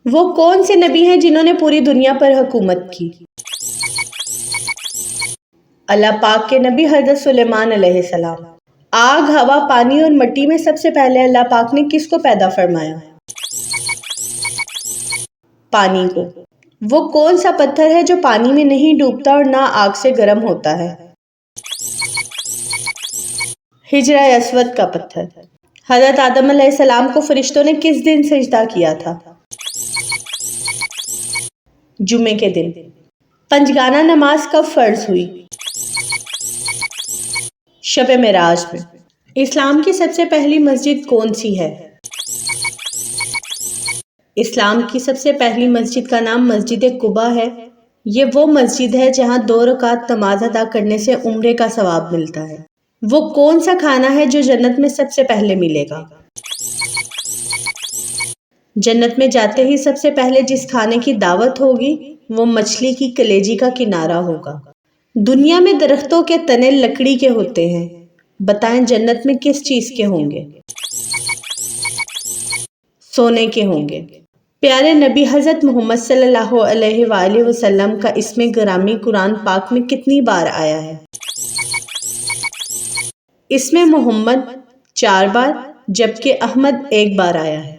وہ کون سے نبی ہیں جنہوں نے پوری دنیا پر حکومت کی؟ اللہ پاک کے نبی حضرت سلیمان علیہ السلام۔ آگ، ہوا، پانی اور مٹی میں سب سے پہلے اللہ پاک نے کس کو پیدا فرمایا؟ پانی کو۔ وہ کون سا پتھر ہے جو پانی میں نہیں ڈوبتا اور نہ آگ سے گرم ہوتا ہے؟ حجرہ اسود کا پتھر۔ حضرت آدم علیہ السلام کو فرشتوں نے کس دن سجدہ کیا تھا؟ جمعے کے دن۔ پنجگانہ نماز کب فرض ہوئی؟ شب معراج میں۔ اسلام کی سب سے پہلی مسجد کون سی ہے؟ اسلام کی سب سے پہلی مسجد کا نام مسجد قباء ہے۔ یہ وہ مسجد ہے جہاں 2 رکعت نماز ادا کرنے سے عمرے کا ثواب ملتا ہے۔ وہ کون سا کھانا ہے جو جنت میں سب سے پہلے ملے گا؟ جنت میں جاتے ہی سب سے پہلے جس کھانے کی دعوت ہوگی وہ مچھلی کی کلیجی کا کنارہ ہوگا۔ دنیا میں درختوں کے تنے لکڑی کے ہوتے ہیں، بتائیں جنت میں کس چیز کے ہوں گے؟ سونے کے ہوں گے۔ پیارے نبی حضرت محمد صلی اللہ علیہ وآلہ وسلم کا اسم گرامی قرآن پاک میں کتنی بار آیا ہے؟ اسم محمد 4 بار جبکہ احمد 1 بار آیا ہے۔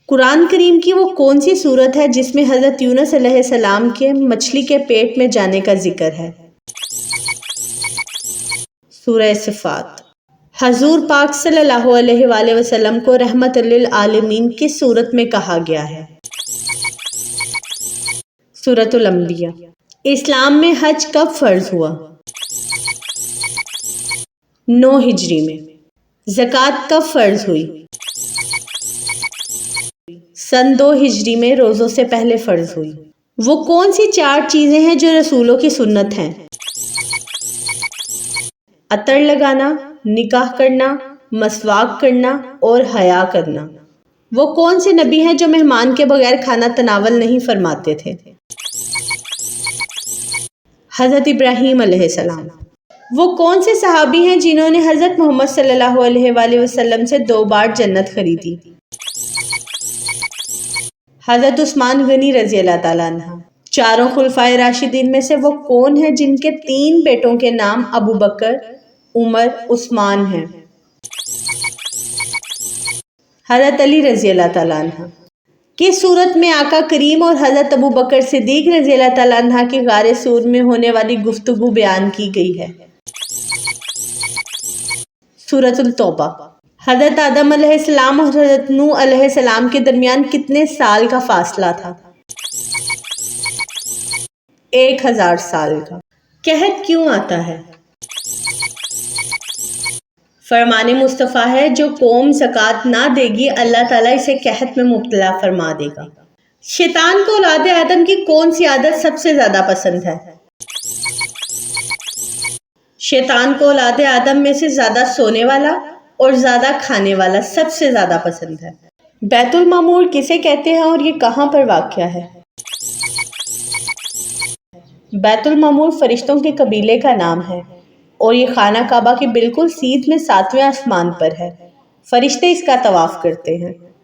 قرآن کریم کی وہ کون سی سورت ہے جس میں حضرت یونس علیہ السلام کے مچھلی کے پیٹ میں جانے کا ذکر ہے؟ سورہ صفات۔ حضور پاک صلی اللہ علیہ وآلہ وسلم کو رحمت للعالمین کس سورت میں کہا گیا ہے؟ سورۃ الانبیاء۔ اسلام میں حج کب فرض ہوا؟ 9 ہجری میں۔ زکوٰۃ کب فرض ہوئی؟ سن 2 ہجری میں روزوں سے پہلے فرض ہوئی۔ وہ کون سی 4 چیزیں ہیں جو رسولوں کی سنت ہیں؟ عطر لگانا، نکاح کرنا، مسواک کرنا اور حیا کرنا۔ وہ کون سے نبی ہیں جو مہمان کے بغیر کھانا تناول نہیں فرماتے تھے؟ حضرت ابراہیم علیہ السلام۔ وہ کون سے صحابی ہیں جنہوں نے حضرت محمد صلی اللہ علیہ وآلہ وسلم سے 2 بار جنت خریدی؟ حضرت عثمان غنی رضی اللہ تعالیٰ عنہ۔ 4 خلفائے راشدین میں سے وہ کون ہیں جن کے 3 بیٹوں کے نام ابو بکر، عمر، عثمان ہیں؟ حضرت علی رضی اللہ تعالیٰ عنہ۔ کس صورت میں آقا کریم اور حضرت ابو بکر صدیق رضی اللہ تعالیٰ عنہ کی غار سور میں ہونے والی گفتگو بیان کی گئی ہے؟ سورۃ التوبہ۔ حضرت آدم علیہ السلام اور حضرت نوح علیہ السلام کے درمیان کتنے سال کا فاصلہ تھا؟ 1000 سال کا۔ قحط کیوں آتا ہے؟ فرمان مصطفیٰ ہے جو قوم زکوٰۃ نہ دے گی اللہ تعالیٰ اسے قحط میں مبتلا فرما دے گا۔ شیطان کو اولاد آدم کی کون سی عادت سب سے زیادہ پسند ہے؟ شیطان کو اولاد آدم میں سے زیادہ سونے والا اور زیادہ کھانے والا سب سے زیادہ پسند ہے۔ بیت المعمور کسے کہتے ہیں اور یہ کہاں پر واقع ہے؟ بیت المعمور فرشتوں کے قبیلے کا نام ہے اور یہ خانہ کعبہ کے بالکل سیدھ میں 7ویں آسمان پر ہے۔ فرشتے اس کا طواف کرتے ہیں۔